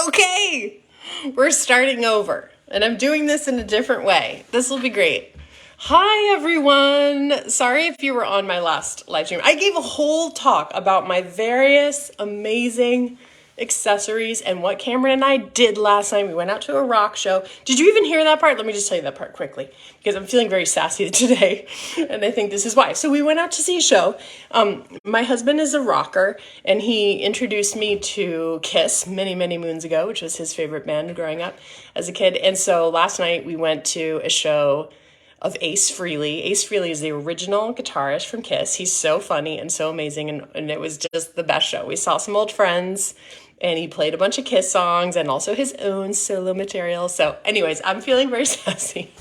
Okay, we're starting over, and I'm doing this in a different way. This will be great. Hi, everyone. Sorry if you were on my last live stream. I gave a whole talk about my various amazing accessories and what Cameron and I did last night. We went out to a rock show. Did you even hear that part? Let me just tell you that part quickly because I'm feeling very sassy today, and I think this is why. So we went out to see a show. My husband is a rocker, and he introduced me to Kiss many, many moons ago, which was his favorite band growing up as a kid. And so last night we went to a show of Ace Frehley. Ace Frehley is the original guitarist from Kiss. He's so funny and so amazing, and it was just the best show. We saw some old friends, and he played a bunch of Kiss songs and also his own solo material. So anyways, I'm feeling very sassy.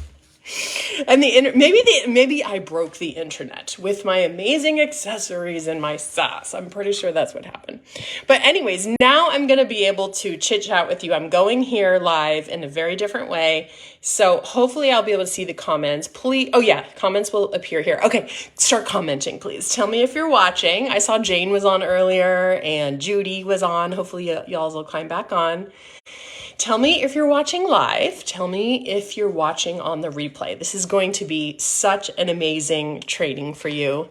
And maybe I broke the internet with my amazing accessories and my sass. I'm pretty sure that's what happened. But anyways, now I'm going to be able to chit chat with you. I'm going here live in a very different way. So hopefully I'll be able to see the comments. Please. Oh yeah, comments will appear here. Okay, start commenting, please. Tell me if you're watching. I saw Jane was on earlier and Judy was on. Hopefully y'all will climb back on. Tell me if you're watching live. Tell me if you're watching on the replay. This is going to be such an amazing training for you.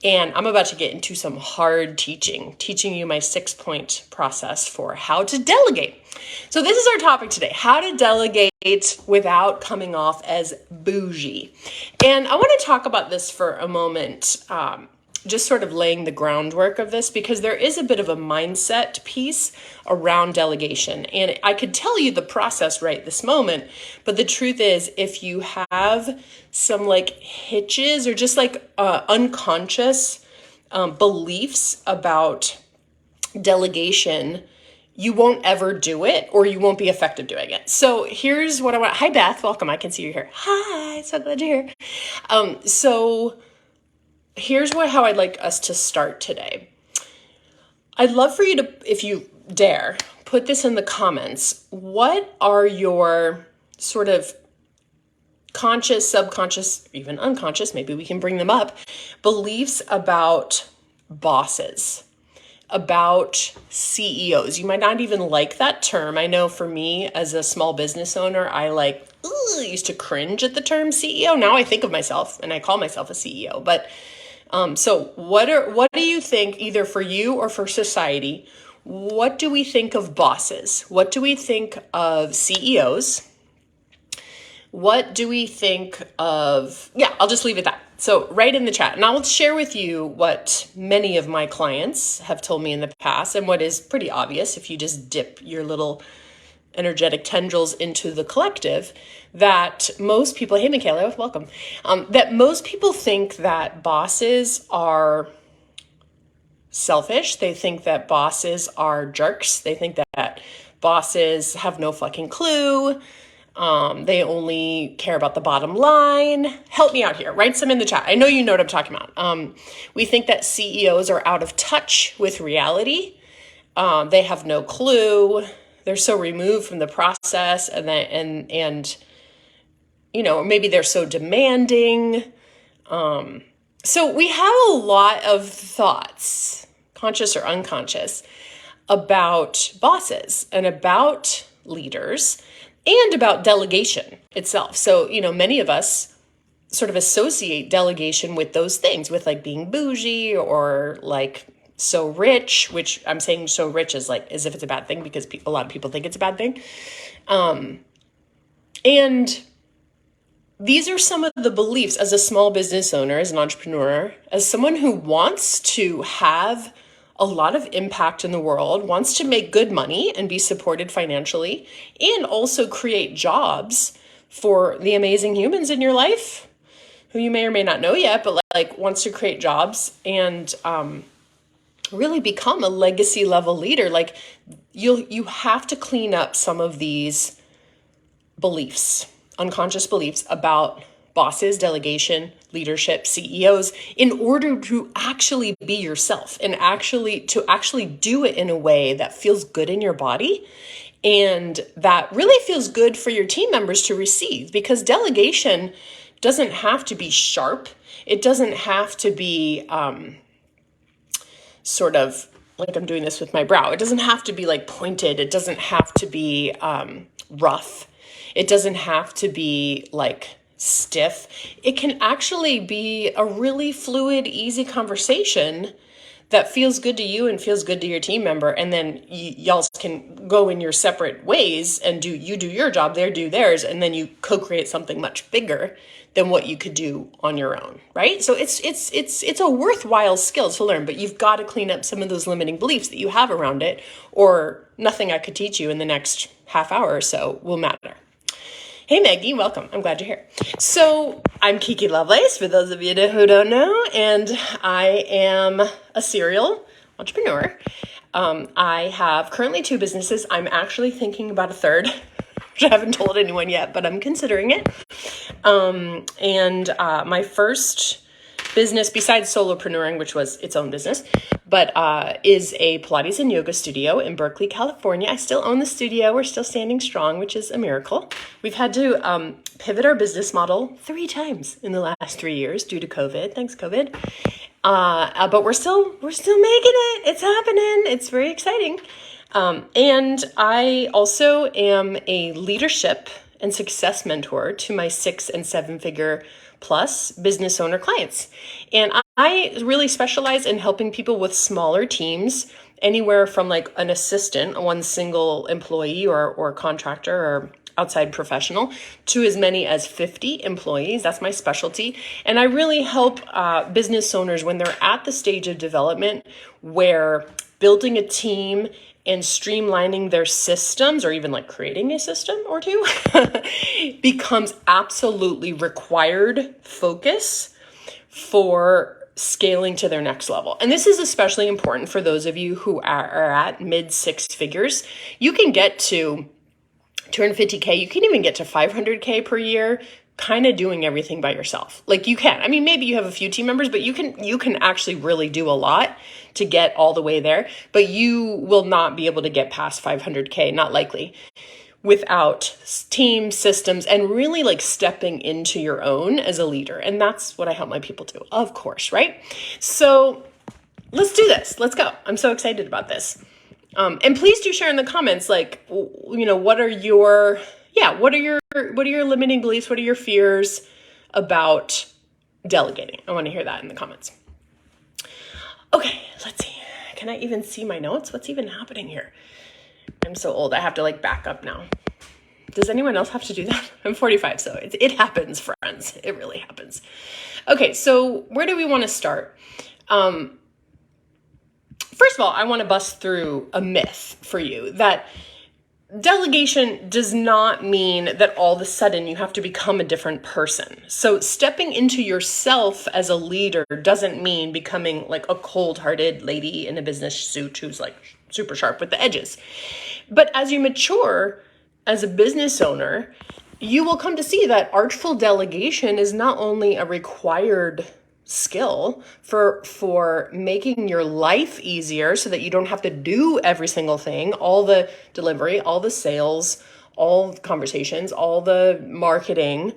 And I'm about to get into some hard teaching you my 6-point process for how to delegate. So this is our topic today, how to delegate without coming off as bougie. And I want to talk about this for a moment, just sort of laying the groundwork of this, because there is a bit of a mindset piece around delegation. And I could tell you the process right this moment, but the truth is, if you have some like hitches or just like unconscious beliefs about delegation, you won't ever do it, or you won't be effective doing it. So here's what I want. Hi, Beth. Welcome. I can see you here. Hi. So glad you're here. So here's how I'd like us to start today. I'd love for you to, if you dare, put this in the comments. What are your sort of conscious, subconscious, even unconscious, maybe we can bring them up, beliefs about bosses, about CEOs? You might not even like that term. I know for me as a small business owner, I used to cringe at the term CEO. Now I think of myself and I call myself a CEO, but so what do you think, either for you or for society, what do we think of bosses? What do we think of CEOs? What do we think of, I'll just leave it at that. So write in the chat, and I'll share with you what many of my clients have told me in the past, and what is pretty obvious if you just dip your little energetic tendrils into the collective, that most people, hey Michaela, welcome, that most people think that bosses are selfish. They think that bosses are jerks. They think that bosses have no fucking clue. They only care about the bottom line. Help me out here. Write some in the chat. I know you know what I'm talking about. We think that CEOs are out of touch with reality. They have no clue. They're so removed from the process, and you know, maybe they're so demanding. So we have a lot of thoughts, conscious or unconscious, about bosses and about leaders and about delegation itself. So, you know, many of us sort of associate delegation with those things, with like being bougie or like so rich, which I'm saying so rich is like as if it's a bad thing, because a lot of people think it's a bad thing. And these are some of the beliefs as a small business owner, as an entrepreneur, as someone who wants to have a lot of impact in the world, wants to make good money and be supported financially, and also create jobs for the amazing humans in your life who you may or may not know yet, but like wants to create jobs and really become a legacy level leader. Like you have to clean up some of these beliefs, unconscious beliefs about bosses, delegation, leadership, CEOs, in order to actually be yourself and actually do it in a way that feels good in your body and that really feels good for your team members to receive. Because delegation doesn't have to be sharp. It doesn't have to be sort of like I'm doing this with my brow. It doesn't have to be like pointed. It doesn't have to be rough. It doesn't have to be like stiff. It can actually be a really fluid, easy conversation that feels good to you and feels good to your team member. And then y'all can go in your separate ways and do your job, they do theirs. And then you co-create something much bigger than what you could do on your own, right? So it's a worthwhile skill to learn, but you've got to clean up some of those limiting beliefs that you have around it, or nothing I could teach you in the next half hour or so will matter. Hey Maggie, welcome. I'm glad you're here. So I'm Kiki Lovelace, for those of you who don't know, and I am a serial entrepreneur. I have currently 2 businesses. I'm actually thinking about a third, which I haven't told anyone yet, but I'm considering it. My first business, besides solopreneuring, which was its own business, but is a Pilates and yoga studio in Berkeley, California. I still own the studio. We're still standing strong, which is a miracle. We've had to pivot our business model 3 times in the last 3 years due to COVID. Thanks, COVID. But we're still making it. It's happening. It's very exciting. And I also am a leadership and success mentor to my 6- and 7-figure plus business owner clients. And I really specialize in helping people with smaller teams, anywhere from like an assistant, one single employee or contractor or outside professional, to as many as 50 employees. That's my specialty. And I really help business owners when they're at the stage of development where building a team and streamlining their systems, or even like creating a system or 2, becomes absolutely required focus for scaling to their next level. And this is especially important for those of you who are at mid 6 figures. You can get to 250K, you can even get to 500K per year, kind of doing everything by yourself. Like you can. I mean, maybe you have a few team members, but you can actually really do a lot to get all the way there. But you will not be able to get past 500K, not likely, without team systems and really like stepping into your own as a leader. And that's what I help my people do, of course, right? So let's do this. Let's go. I'm so excited about this. And please do share in the comments, like, what are your limiting beliefs? What are your fears about delegating? I want to hear that in the comments. Okay, let's see. Can I even see my notes? What's even happening here? I'm so old. I have to like back up now. Does anyone else have to do that? I'm 45, so it happens, friends. It really happens. Okay, so where do we want to start? First of all, I want to bust through a myth for you that delegation does not mean that all of a sudden you have to become a different person. So stepping into yourself as a leader doesn't mean becoming like a cold-hearted lady in a business suit who's like super sharp with the edges. But as you mature as a business owner, you will come to see that artful delegation is not only a required skill for making your life easier so that you don't have to do every single thing, all the delivery, all the sales, all the conversations, all the marketing,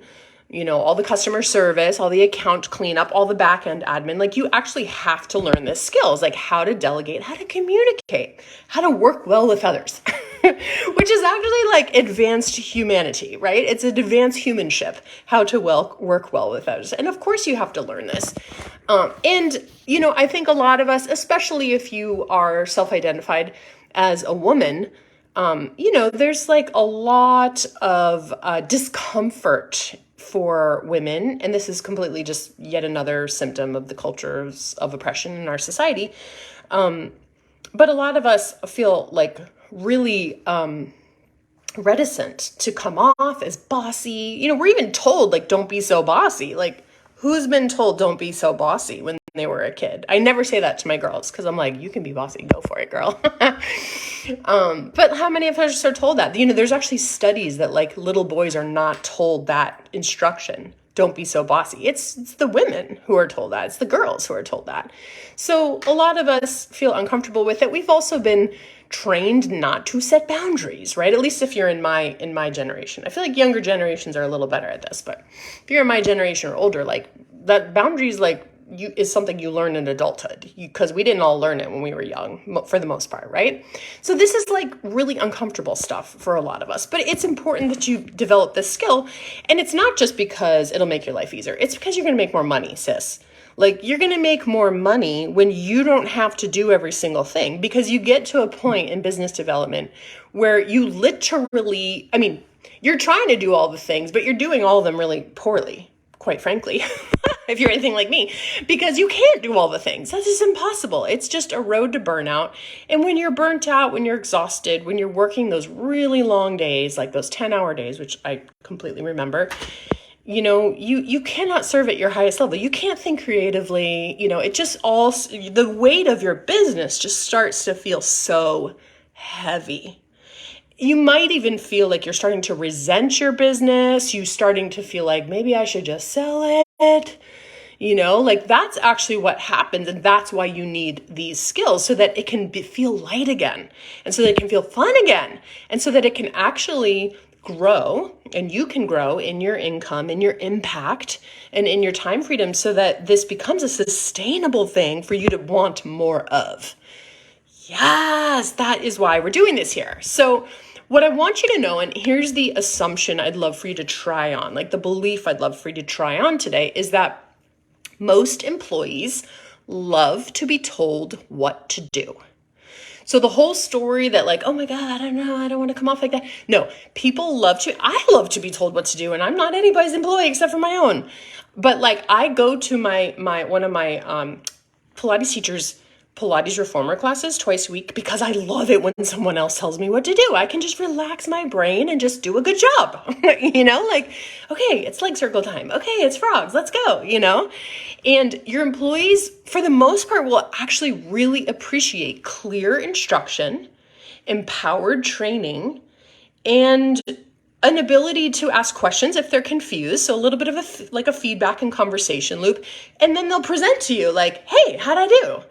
all the customer service, all the account cleanup, all the back end admin. Like you actually have to learn the skills, like how to delegate, how to communicate, how to work well with others, which is actually like advanced humanity, right? It's an advanced humanship, how to work well with others. And of course you have to learn this. I think a lot of us, especially if you are self-identified as a woman, there's like a lot of discomfort for women, and this is completely just yet another symptom of the cultures of oppression in our society. But a lot of us feel like really reticent to come off as bossy. We're even told like, don't be so bossy. Like who's been told don't be so bossy when they were a kid? I never say that to my girls because I'm like, you can be bossy, go for it, girl. But how many of us are told that? There's actually studies that like little boys are not told that instruction. Don't be so bossy. It's the women who are told that. It's the girls who are told that. So a lot of us feel uncomfortable with it. We've also been trained not to set boundaries, right? At least if you're in my generation. I feel like younger generations are a little better at this, but if you're in my generation or older, like that boundaries like is something you learn in adulthood, because we didn't all learn it when we were young, for the most part, right? So this is like really uncomfortable stuff for a lot of us, but it's important that you develop this skill. And it's not just because it'll make your life easier. It's because you're going to make more money, sis. Like, you're going to make more money when you don't have to do every single thing, because you get to a point in business development where you literally, I mean, you're trying to do all the things, but you're doing all of them really poorly, quite frankly, if you're anything like me, because you can't do all the things. That is impossible. It's just a road to burnout. And when you're burnt out, when you're exhausted, when you're working those really long days, like those 10-hour days, which I completely remember, you cannot serve at your highest level. You can't think creatively. It just all, the weight of your business just starts to feel so heavy. You might even feel like you're starting to resent your business. You're starting to feel like maybe I should just sell it. Like, that's actually what happens. And that's why you need these skills, so that it can feel light again, and so that it can feel fun again, and so that it can actually grow, and you can grow in your income, in your impact, and in your time freedom, so that this becomes a sustainable thing for you to want more of. Yes, that is why we're doing this here. So what I want you to know, and here's the assumption I'd love for you to try on, like the belief I'd love for you to try on today, is that most employees love to be told what to do. So the whole story that like, oh my God, I don't know, I don't want to come off like that. No, I love to be told what to do, and I'm not anybody's employee except for my own. But like, I go to one of my Pilates teachers' Pilates reformer classes twice a week, because I love it when someone else tells me what to do. I can just relax my brain and just do a good job. Like, okay, it's leg circle time. Okay, it's frogs. Let's go, And your employees, for the most part, will actually really appreciate clear instruction, empowered training, and an ability to ask questions if they're confused. So a little bit of a feedback and conversation loop. And then they'll present to you like, hey, how'd I do?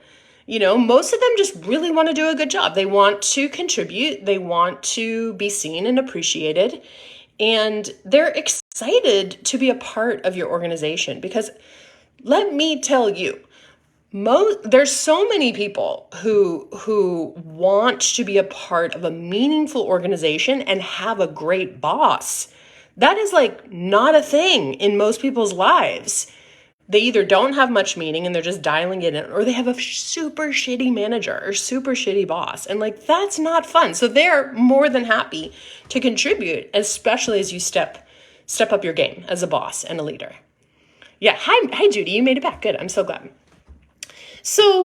Most of them just really want to do a good job. They want to contribute. They want to be seen and appreciated. And they're excited to be a part of your organization, because let me tell you, there's so many people who want to be a part of a meaningful organization and have a great boss. That is like not a thing in most people's lives. They either don't have much meaning and they're just dialing it in, or they have a super shitty manager or super shitty boss. And like, that's not fun. So they're more than happy to contribute, especially as you step up your game as a boss and a leader. Yeah. Hi, Judy. You made it back. Good. I'm so glad. So,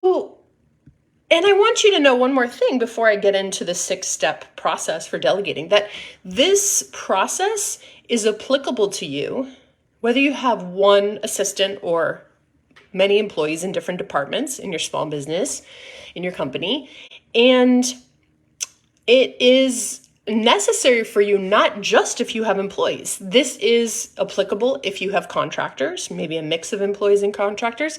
and I want you to know one more thing before I get into the 6-step process for delegating, that this process is applicable to you whether you have one assistant or many employees in different departments in your small business, in your company. And it is necessary for you, not just if you have employees. This is applicable if you have contractors, maybe a mix of employees and contractors,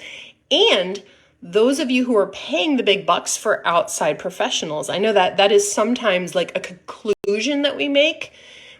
and those of you who are paying the big bucks for outside professionals. I know that is sometimes like a conclusion that we make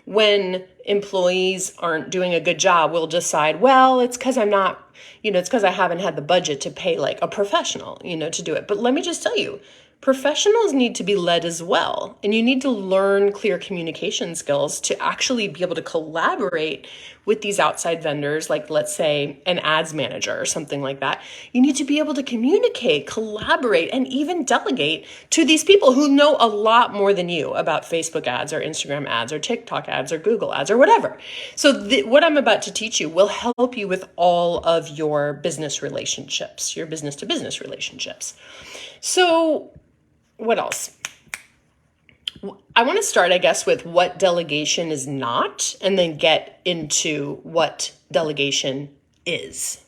when employees aren't doing a good job. We'll decide, well, it's because I'm not, it's because I haven't had the budget to pay like a professional, to do it. But let me just tell you, professionals need to be led as well. And you need to learn clear communication skills to actually be able to collaborate with these outside vendors, like let's say an ads manager or something like that. You need to be able to communicate, collaborate, and even delegate to these people who know a lot more than you about Facebook ads or Instagram ads or TikTok ads or Google ads or whatever. So what I'm about to teach you will help you with all of your business relationships, your business to business relationships. So what else? I want to start, I guess, with what delegation is not, and then get into what delegation is.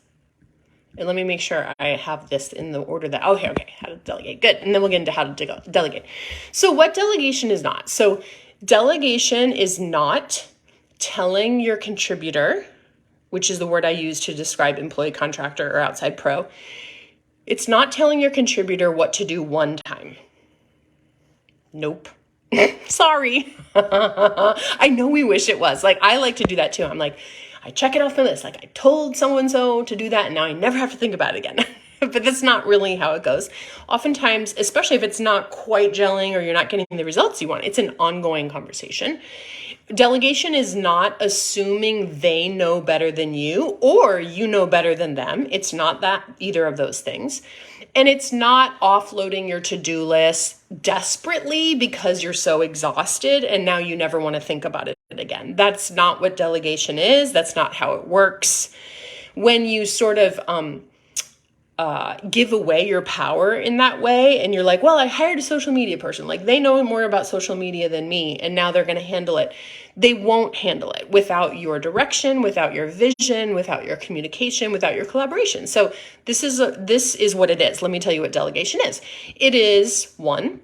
And let me make sure I have this in the order that, okay, how to delegate. Good. And then we'll get into how to delegate. So what delegation is not? So delegation is not telling your contributor, which is the word I use to describe employee, contractor, or outside pro. It's not telling your contributor what to do one time. Nope. Sorry. I know we wish it was. Like, I like to do that too. I'm like, I check it off my list. Like I told so-and-so to do that and now I never have to think about it again. But that's not really how it goes. Oftentimes, especially if it's not quite gelling or you're not getting the results you want, it's an ongoing conversation. Delegation is not assuming they know better than you or you know better than them. It's not that either of those things. And it's not offloading your to-do list desperately because you're so exhausted and now you never want to think about it again. That's not what delegation is. That's not how it works. When you sort of give away your power in that way. And you're like, well, I hired a social media person. Like they know more about social media than me. And now they're going to handle it. They won't handle it without your direction, without your vision, without your communication, without your collaboration. So this is what it is. Let me tell you what delegation is. It is one,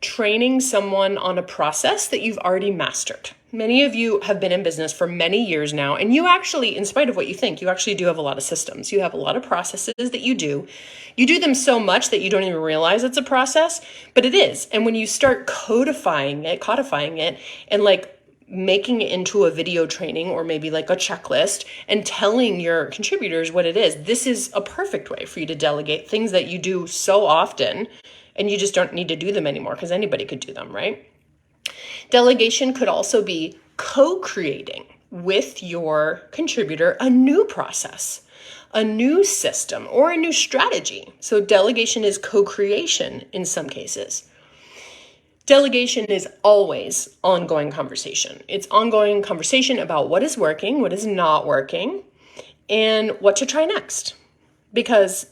training someone on a process that you've already mastered. Many of you have been in business for many years now, and you actually, in spite of what you think, you actually do have a lot of systems. You have a lot of processes that you do. You do them so much that you don't even realize it's a process, but it is. And when you start codifying it, and like making it into a video training or maybe like a checklist and telling your contributors what it is, this is a perfect way for you to delegate things that you do so often and you just don't need to do them anymore because anybody could do them, right? Delegation could also be co-creating with your contributor a new process, a new system, or a new strategy. So delegation is co-creation in some cases. Delegation is always ongoing conversation. It's ongoing conversation about what is working, what is not working, and what to try next. Because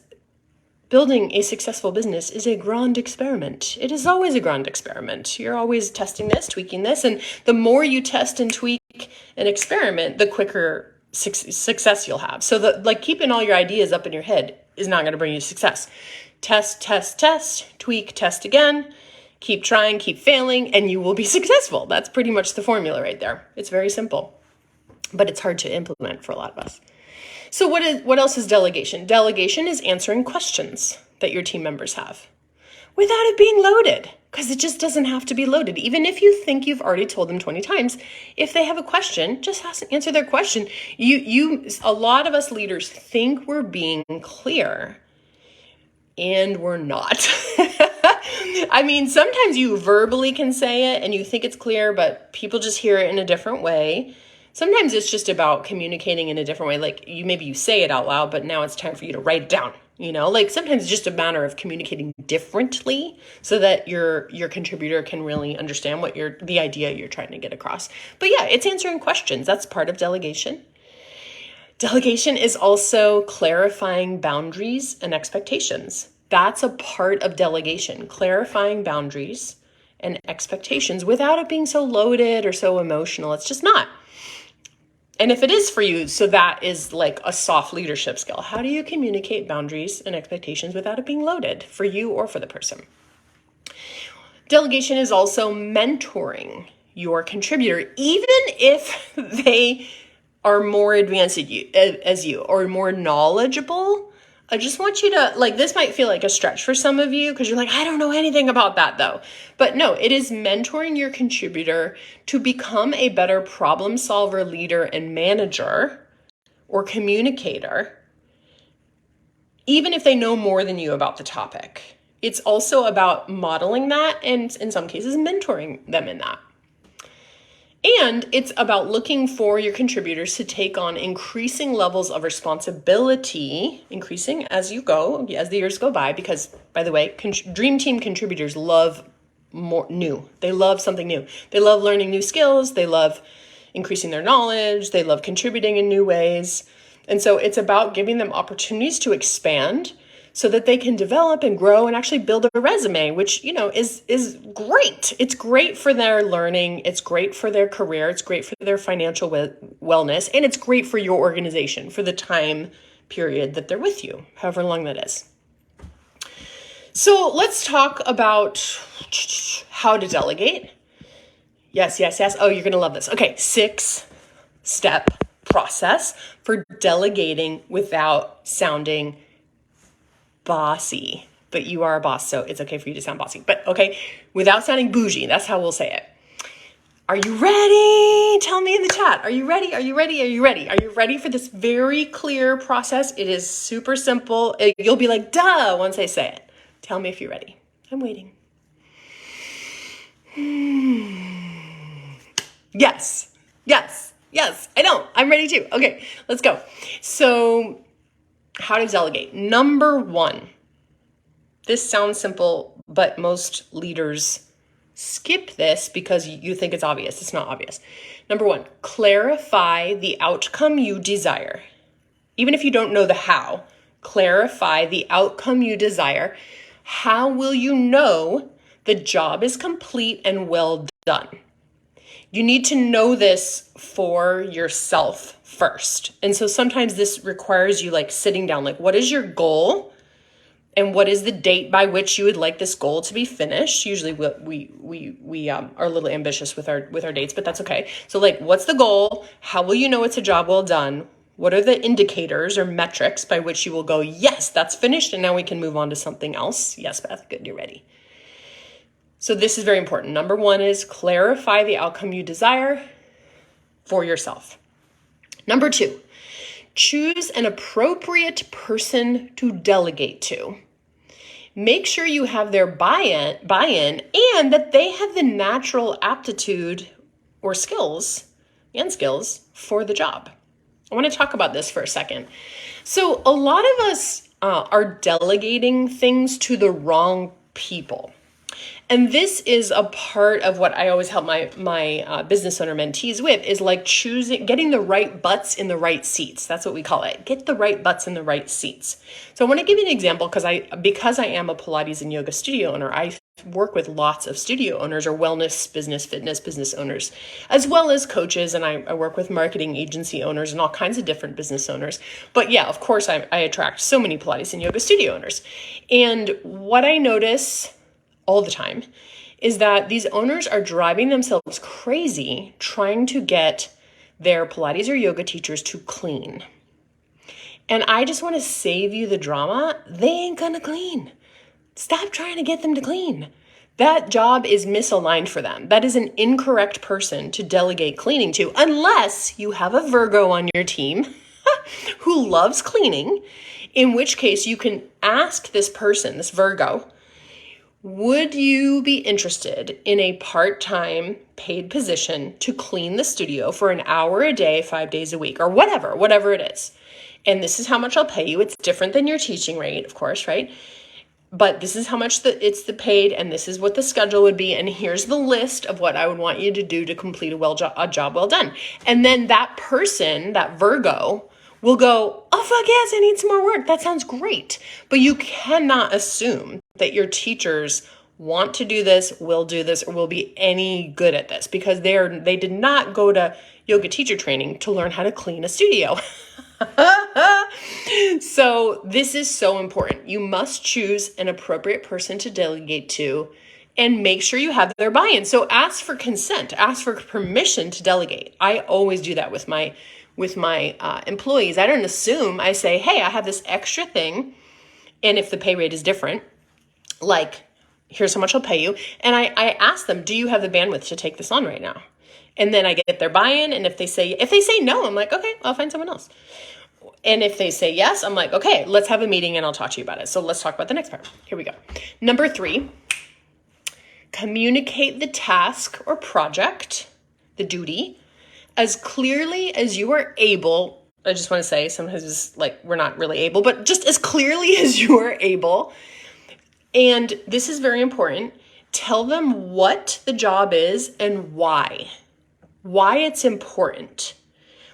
building a successful business is a grand experiment. It is always a grand experiment. You're always testing this, tweaking this, and the more you test and tweak and experiment, the quicker success you'll have. So keeping all your ideas up in your head is not going to bring you success. Test, test, test, tweak, test again, keep trying, keep failing, and you will be successful. That's pretty much the formula right there. It's very simple, but it's hard to implement for a lot of us. So what else is delegation? Delegation is answering questions that your team members have without it being loaded, because it just doesn't have to be loaded. Even if you think you've already told them 20 times, if they have a question, just answer their question. A lot of us leaders think we're being clear, and we're not. I mean, sometimes you verbally can say it and you think it's clear, but people just hear it in a different way. Sometimes it's just about communicating in a different way. Like maybe you say it out loud, but now it's time for you to write it down. Like sometimes it's just a matter of communicating differently so that your contributor can really understand what the idea you're trying to get across. But yeah, it's answering questions. That's part of delegation. Delegation is also clarifying boundaries and expectations. That's a part of delegation, clarifying boundaries and expectations without it being so loaded or so emotional. It's just not. And if it is for you, so that is like a soft leadership skill. How do you communicate boundaries and expectations without it being loaded for you or for the person? Delegation is also mentoring your contributor, even if they are more advanced as you or more knowledgeable. I just want you to, this might feel like a stretch for some of you because you're like, I don't know anything about that though. But no, it is mentoring your contributor to become a better problem solver, leader, and manager or communicator, even if they know more than you about the topic. It's also about modeling that and in some cases mentoring them in that. And it's about looking for your contributors to take on increasing levels of responsibility, increasing as the years go by, because, by the way, Dream Team contributors love more new. They love something new. They love learning new skills. They love increasing their knowledge. They love contributing in new ways. And so it's about giving them opportunities to expand so that they can develop and grow and actually build a resume, which, is great. It's great for their learning. It's great for their career. It's great for their financial wellness. And it's great for your organization for the time period that they're with you, however long that is. So let's talk about how to delegate. Yes. Oh, you're going to love this. Okay, 6-step process for delegating without sounding bossy, but you are a boss, so it's okay for you to sound bossy. But okay, without sounding bougie, that's how we'll say it. Are you ready? Tell me in the chat. Are you ready? Are you ready? Are you ready? Are you ready for this very clear process? It is super simple. You'll be like, duh, once I say it. Tell me if you're ready. I'm waiting. Yes, yes, yes, I know. I'm ready too. Okay, let's go. So, how to delegate. Number one, this sounds simple, but most leaders skip this because you think it's obvious. It's not obvious. Number one, clarify the outcome you desire. Even if you don't know the how, clarify the outcome you desire. How will you know the job is complete and well done? You need to know this for yourself first. And so sometimes this requires you like sitting down, like, what is your goal? And what is the date by which you would like this goal to be finished? Usually we are a little ambitious with our dates, but that's okay. So like, what's the goal? How will you know it's a job well done? What are the indicators or metrics by which you will go, yes, that's finished, and now we can move on to something else? Yes, Beth, good, you're ready. So this is very important. Number one is clarify the outcome you desire for yourself. Number two, choose an appropriate person to delegate to. Make sure you have their buy-in and that they have the natural aptitude or skills for the job. I want to talk about this for a second. So a lot of us are delegating things to the wrong people. And this is a part of what I always help my business owner mentees with, is like getting the right butts in the right seats. That's what we call it. Get the right butts in the right seats. So I want to give you an example because I am a Pilates and yoga studio owner. I work with lots of studio owners or wellness, fitness business owners, as well as coaches. And I work with marketing agency owners and all kinds of different business owners. But yeah, of course, I attract so many Pilates and yoga studio owners. And what I notice all the time is that these owners are driving themselves crazy trying to get their Pilates or yoga teachers to clean. And I just want to save you the drama. They ain't gonna clean. Stop trying to get them to clean. That job is misaligned for them. That is an incorrect person to delegate cleaning to, unless you have a Virgo on your team who loves cleaning, in which case you can ask this person, this Virgo, would you be interested in a part-time paid position to clean the studio for an hour a day, 5 days a week, or whatever it is? And this is how much I'll pay you. It's different than your teaching rate, of course, right? But this is how much it's the paid, and this is what the schedule would be. And here's the list of what I would want you to do to complete a job well done. And then that person, that Virgo, will go, oh, fuck yes, I need some more work. That sounds great. But you cannot assume that your teachers want to do this, will do this, or will be any good at this, because they did not go to yoga teacher training to learn how to clean a studio. So this is so important. You must choose an appropriate person to delegate to and make sure you have their buy-in. So ask for consent, ask for permission to delegate. I always do that with my employees. I don't assume. I say, hey, I have this extra thing, and if the pay rate is different, like, here's how much I'll pay you. And I ask them, do you have the bandwidth to take this on right now? And then I get their buy-in. And if they say no, I'm like, okay, I'll find someone else. And if they say yes, I'm like, okay, let's have a meeting and I'll talk to you about it. So let's talk about the next part. Here we go. Number 3, communicate the task or project, the duty, as clearly as you are able. I just want to say, sometimes it's like we're not really able, but just as clearly as you are able. And this is very important. Tell them what the job is and why it's important.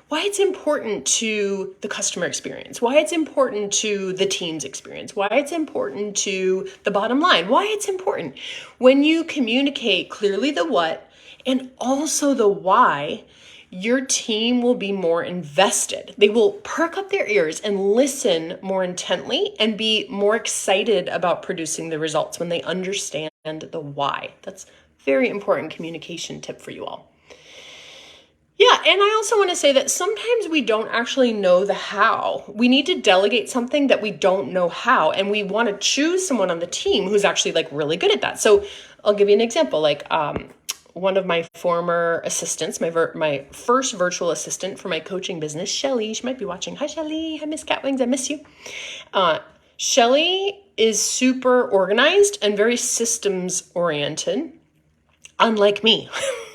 Why it's important to the customer experience, why it's important to the team's experience, why it's important to the bottom line, why it's important. When you communicate clearly the what and also the why, your team will be more invested. They will perk up their ears and listen more intently and be more excited about producing the results when they understand the why. That's a very important communication tip for you all. Yeah, and I also want to say that sometimes we don't actually know the how. We need to delegate something that we don't know how, and we want to choose someone on the team who's actually like really good at that. So I'll give you an example. Like one of my former assistants, my first virtual assistant for my coaching business, Shelly. She might be watching. Hi, Shelly. Hi, Miss Catwings. I miss you. Shelly is super organized and very systems oriented, unlike me.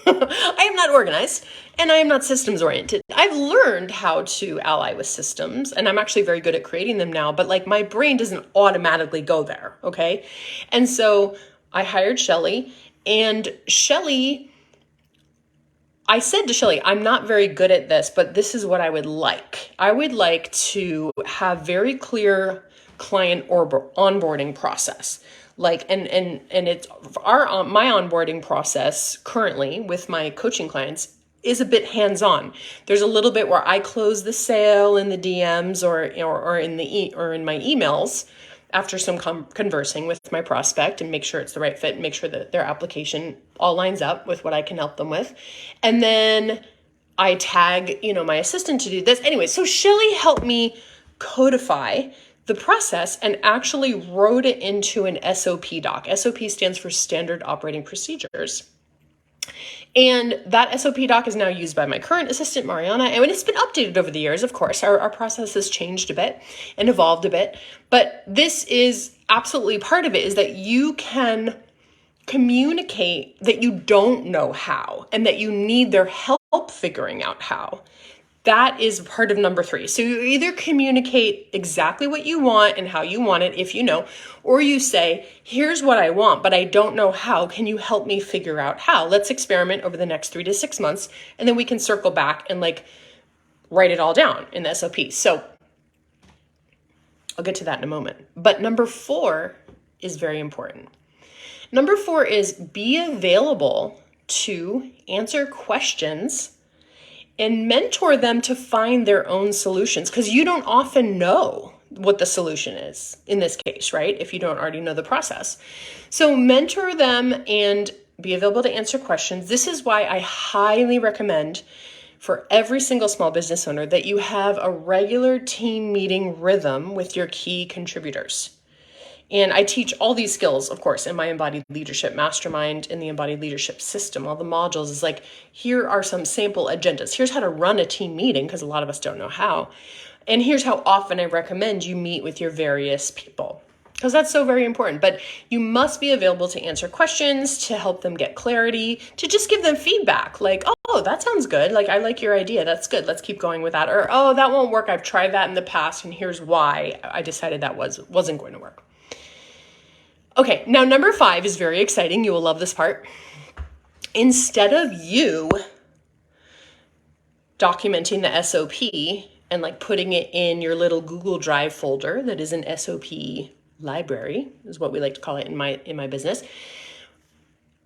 I am not organized and I am not systems oriented. I've learned how to ally with systems and I'm actually very good at creating them now, but like my brain doesn't automatically go there. Okay. And so I hired Shelly, and I said to Shelly, I'm not very good at this, but this is what I would like. I would like to have very clear client or onboarding process. Like, and it's my onboarding process currently with my coaching clients is a bit hands-on. There's a little bit where I close the sale in the DMs or in my emails after some conversing with my prospect and make sure it's the right fit and make sure that their application all lines up with what I can help them with. And then I tag, my assistant to do this. Anyway, so Shelly helped me codify the process and actually wrote it into an SOP doc. SOP stands for Standard Operating Procedures. And that SOP doc is now used by my current assistant, Mariana, and it's been updated over the years, of course. Our process has changed a bit and evolved a bit, but this is absolutely part of it, is that you can communicate that you don't know how and that you need their help figuring out how. That is part of number 3. So you either communicate exactly what you want and how you want it, if you know, or you say, here's what I want, but I don't know how. Can you help me figure out how? Let's experiment over the next 3 to 6 months. And then we can circle back and write it all down in the SOP. So I'll get to that in a moment. But number 4 is very important. Number 4 is be available to answer questions and mentor them to find their own solutions, because you don't often know what the solution is in this case, right? If you don't already know the process. So mentor them and be available to answer questions. This is why I highly recommend for every single small business owner that you have a regular team meeting rhythm with your key contributors. And I teach all these skills, of course, in my Embodied Leadership Mastermind, in the Embodied Leadership System. All the modules is here are some sample agendas. Here's how to run a team meeting, because a lot of us don't know how. And here's how often I recommend you meet with your various people, because that's so very important. But you must be available to answer questions, to help them get clarity, to just give them feedback. Oh, that sounds good. I like your idea. That's good. Let's keep going with that. Or, oh, that won't work. I've tried that in the past, and here's why I decided that wasn't going to work. Okay, now number 5 is very exciting. You will love this part. Instead of you documenting the SOP and putting it in your little Google Drive folder that is an SOP library, is what we like to call it in my business.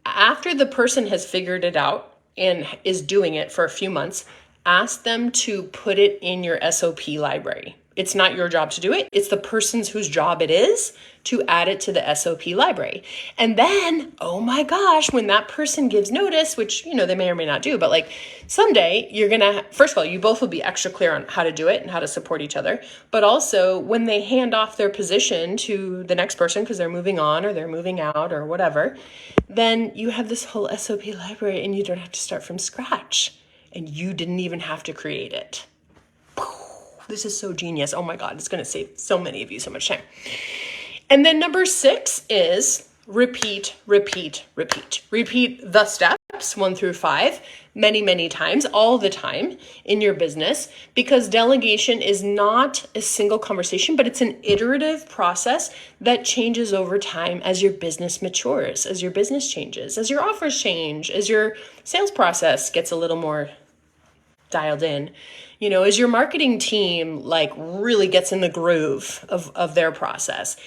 After the person has figured it out and is doing it for a few months, ask them to put it in your SOP library. It's not your job to do it. It's the person's whose job it is to add it to the SOP library. And then, oh my gosh, when that person gives notice, which, they may or may not do, but someday you're going to, first of all, you both will be extra clear on how to do it and how to support each other. But also when they hand off their position to the next person, because they're moving on or they're moving out or whatever, then you have this whole SOP library and you don't have to start from scratch. And you didn't even have to create it. This is so genius. Oh my God, it's going to save so many of you so much time. And then number 6 is repeat, repeat, repeat. Repeat the steps 1 through 5 many, many times, all the time in your business, because delegation is not a single conversation, but it's an iterative process that changes over time as your business matures, as your business changes, as your offers change, as your sales process gets a little more dialed in, as your marketing team really gets in the groove of their process.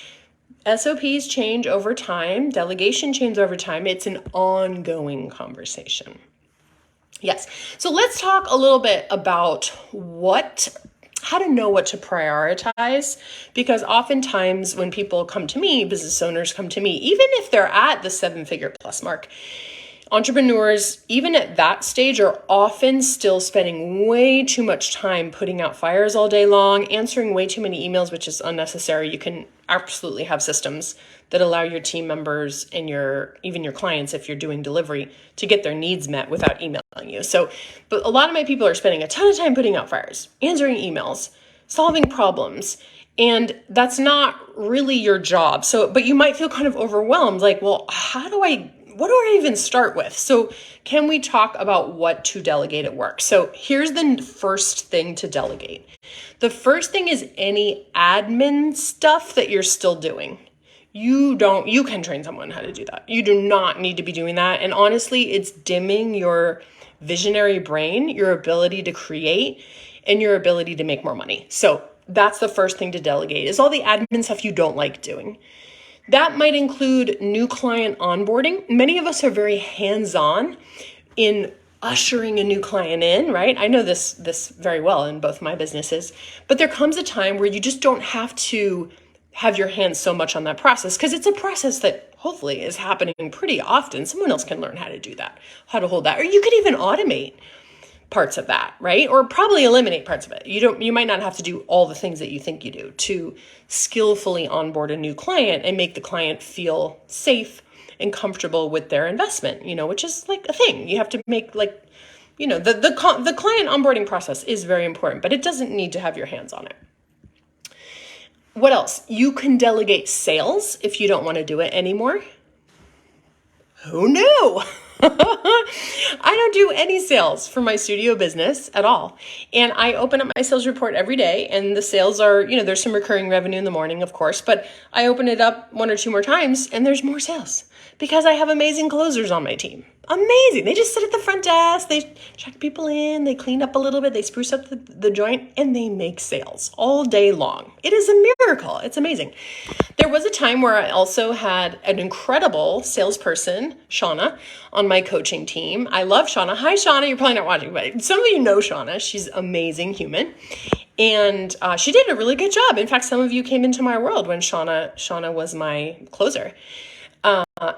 SOPs change over time. Delegation changes over time. It's an ongoing conversation. Yes. So let's talk a little bit about how to know what to prioritize, because oftentimes when people come to me, business owners come to me, even if they're at the 7-figure plus mark, entrepreneurs, even at that stage, are often still spending way too much time putting out fires all day long, answering way too many emails, which is unnecessary. You can absolutely have systems that allow your team members and even your clients, if you're doing delivery, to get their needs met without emailing you. So, but a lot of my people are spending a ton of time putting out fires, answering emails, solving problems, and that's not really your job. So, but you might feel kind of overwhelmed, like, well, what do I even start with? So can we talk about what to delegate at work? So here's the first thing to delegate. The first thing is any admin stuff that you're still doing. You can train someone how to do that. You do not need to be doing that. And honestly, it's dimming your visionary brain, your ability to create, and your ability to make more money. So that's the first thing to delegate, is all the admin stuff you don't like doing. That might include new client onboarding. Many of us are very hands-on in ushering a new client in, right? I know this very well in both my businesses, but there comes a time where you just don't have to have your hands so much on that process, because it's a process that hopefully is happening pretty often. Someone else can learn how to do that, how to hold that, or you could even automate parts of that, right? Or probably eliminate parts of it. You might not have to do all the things that you think you do to skillfully onboard a new client and make the client feel safe and comfortable with their investment, which is like a thing. You have to make the client onboarding process is very important, but it doesn't need to have your hands on it. What else? You can delegate sales if you don't want to do it anymore. Who knew? I don't do any sales for my studio business at all. And I open up my sales report every day, and the sales are, there's some recurring revenue in the morning, of course, but I open it up one or two more times and there's more sales because I have amazing closers on my team. Amazing. They just sit at the front desk, they check people in, they clean up a little bit, they spruce up the joint, and they make sales all day long. It is a miracle. It's amazing. There was a time where I also had an incredible salesperson, Shauna, on my coaching team. I love Shauna. Hi, Shauna. You're probably not watching, but some of you know Shauna. She's an amazing human. And she did a really good job. In fact, some of you came into my world when Shauna was my closer.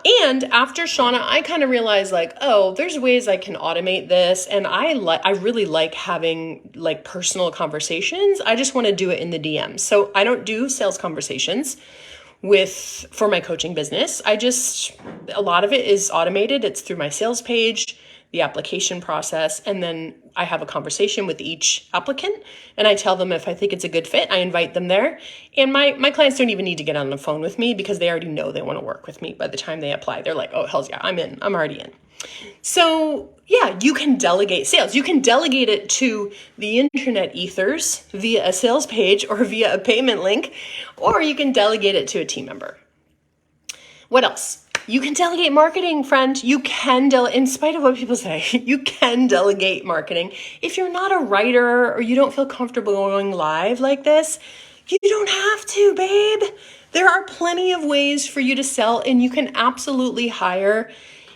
And after Shauna, I kind of realized there's ways I can automate this. And I really like having personal conversations. I just want to do it in the DMs. So I don't do sales conversations for my coaching business. A lot of it is automated. It's through my sales page, the application process, and then I have a conversation with each applicant and I tell them if I think it's a good fit. I invite them there, and my clients don't even need to get on the phone with me because they already know they want to work with me. By the time they apply, they're like, oh, hells yeah, I'm in. I'm already in. So yeah, you can delegate sales. You can delegate it to the internet ethers via a sales page or via a payment link, or you can delegate it to a team member. What else? You can delegate marketing, friend. You can in spite of what people say, you can delegate marketing. If you're not a writer or you don't feel comfortable going live like this, you don't have to, babe. There are plenty of ways for you to sell, and you can absolutely hire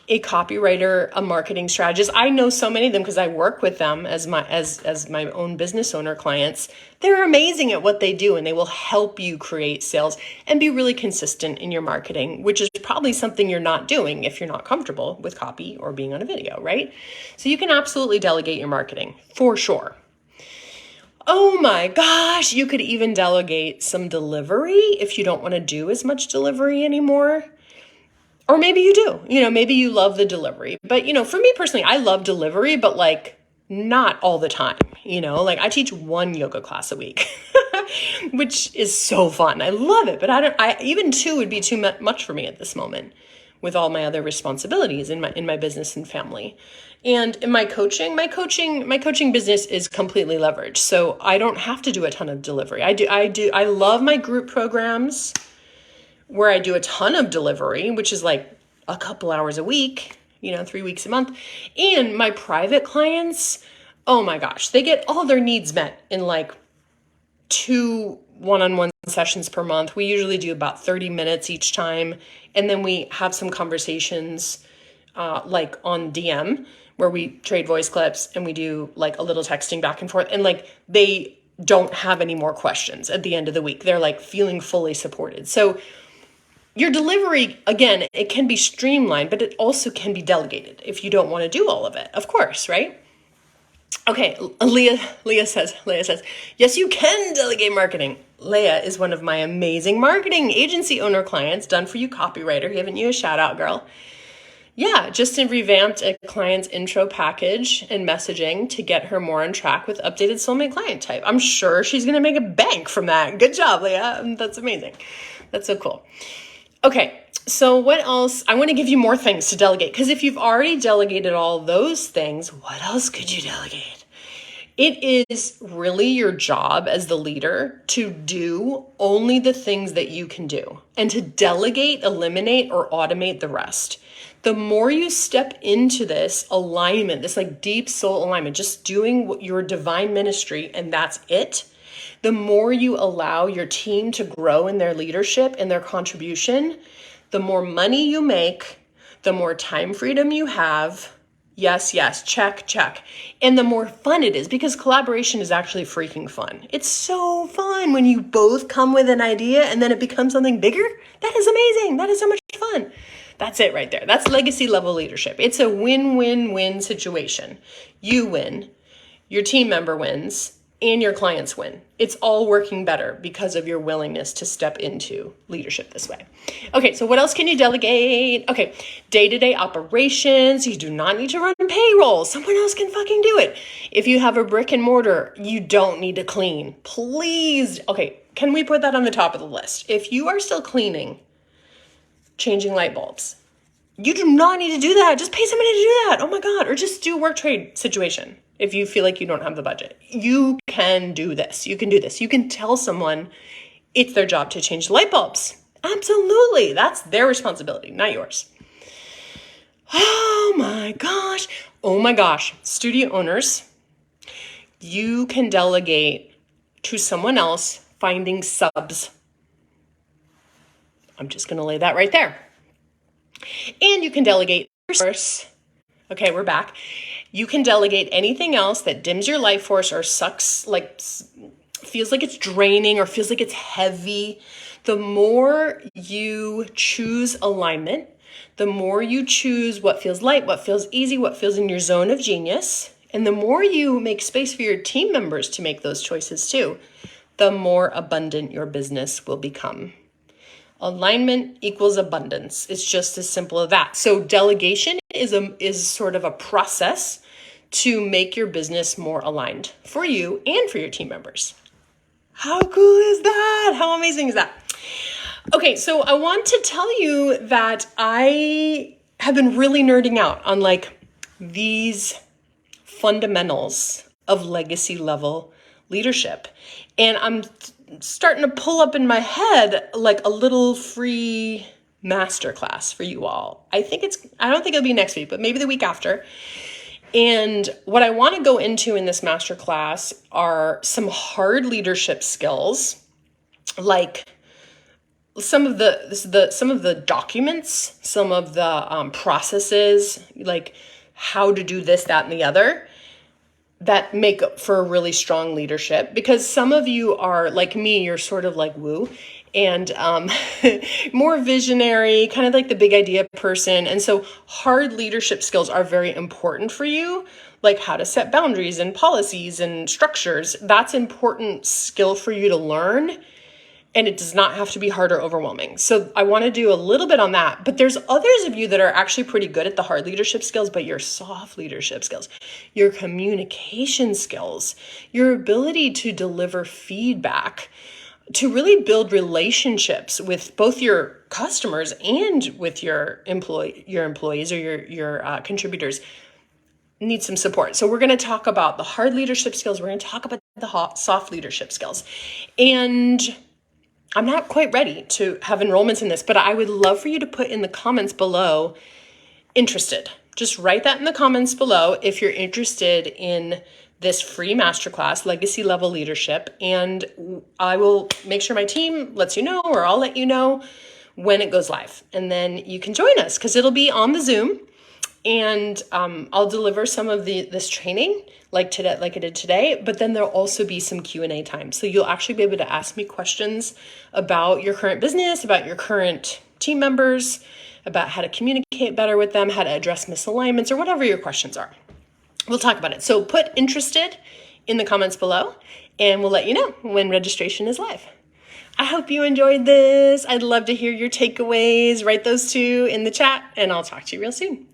a copywriter, a marketing strategist. I know so many of them because I work with them as my own business owner clients. They're amazing at what they do, and they will help you create sales and be really consistent in your marketing, which is probably something you're not doing if you're not comfortable with copy or being on a video, right? So you can absolutely delegate your marketing for sure. Oh my gosh, you could even delegate some delivery if you don't want to do as much delivery anymore. Or maybe you do, maybe you love the delivery. But, for me personally, I love delivery, but not all the time, I teach one yoga class a week, which is so fun. I love it. But even two would be too much for me at this moment with all my other responsibilities in my business and family. And in my coaching business is completely leveraged. So I don't have to do a ton of delivery. I love my group programs where I do a ton of delivery, which is a couple hours a week, 3 weeks a month. And my private clients, oh my gosh, they get all their needs met in 2 one-on-one sessions per month. We usually do about 30 minutes each time. And then we have some conversations on DM where we trade voice clips and we do a little texting back and forth. And they don't have any more questions at the end of the week. They're feeling fully supported. So your delivery, again, it can be streamlined, but it also can be delegated if you don't want to do all of it, of course, right? Okay, Leah says, yes, you can delegate marketing. Leah is one of my amazing marketing agency owner clients, done for you copywriter, giving you a shout out, girl. Yeah, just revamped a client's intro package and messaging to get her more on track with updated soulmate client type. I'm sure she's going to make a bank from that. Good job, Leah. That's amazing. That's so cool. Okay, so what else? I want to give you more things to delegate, because if you've already delegated all those things, what else could you delegate? It is really your job as the leader to do only the things that you can do and to delegate, eliminate, or automate the rest. The more you step into this alignment, this like deep soul alignment, just doing your divine ministry and that's it, the more you allow your team to grow in their leadership and their contribution, the more money you make, the more time freedom you have. Yes, check. And the more fun it is, because collaboration is actually freaking fun. It's so fun when you both come with an idea and then it becomes something bigger. That is amazing. That is so much fun. That's it right there. That's legacy level leadership. It's a win-win-win situation. You win, your team member wins, and your clients win. It's all working better because of your willingness to step into leadership this way. Okay, so what else can you delegate? Okay, day-to-day operations. You do not need to run payroll. Someone else can fucking do it. If you have a brick and mortar, you don't need to clean. Please. Okay, can we put that on the top of the list? If you are still cleaning, changing light bulbs, you do not need to do that. Just pay somebody to do that. Oh my God. Or just do a work trade situation. If you feel like you don't have the budget, you can do this. You can do this. You can tell someone it's their job to change the light bulbs. Absolutely. That's their responsibility, not yours. Oh my gosh. Oh my gosh. Studio owners, you can delegate to someone else finding subs. I'm just going to lay that right there. And you can delegate resource. Okay, we're back. You can delegate anything else that dims your life force or sucks, like feels like it's draining or feels like it's heavy. The more you choose alignment, the more you choose what feels light, what feels easy, what feels in your zone of genius, and the more you make space for your team members to make those choices too, the more abundant your business will become. Alignment equals abundance. It's just as simple as that. So delegation is sort of a process to make your business more aligned for you and for your team members. How cool is that? How amazing is that? Okay, so I want to tell you that I have been really nerding out on like these fundamentals of legacy level leadership. And I'm starting to pull up in my head like a little free masterclass for you all. I don't think it'll be next week, but maybe the week after. And what I want to go into in this masterclass are some hard leadership skills, like some of the documents, some of the processes, like how to do this, that, and the other, that make up for a really strong leadership. Because some of you are like me, you're sort of like woo and more visionary, kind of like the big idea person. And so hard leadership skills are very important for you, like how to set boundaries and policies and structures. That's important skill for you to learn. And it does not have to be hard or overwhelming. So I want to do a little bit on that. But there's others of you that are actually pretty good at the hard leadership skills, but your soft leadership skills, your communication skills, your ability to deliver feedback, to really build relationships with both your customers and with your employees or your contributors need some support. So we're going to talk about the hard leadership skills. We're going to talk about the soft leadership skills. And I'm not quite ready to have enrollments in this, but I would love for you to put in the comments below, interested. Just write that in the comments below if you're interested in this free masterclass, Legacy Level Leadership, and I will make sure my team lets you know, or I'll let you know when it goes live. And then you can join us because it'll be on the Zoom, and I'll deliver some of this training like today, like I did today, but then there'll also be some Q&A time. So you'll actually be able to ask me questions about your current business, about your current team members, about how to communicate better with them, how to address misalignments, or whatever your questions are. we'll talk about it. So put interested in the comments below and we'll let you know when registration is live. I hope you enjoyed this. I'd love to hear your takeaways. Write those too in the chat and I'll talk to you real soon.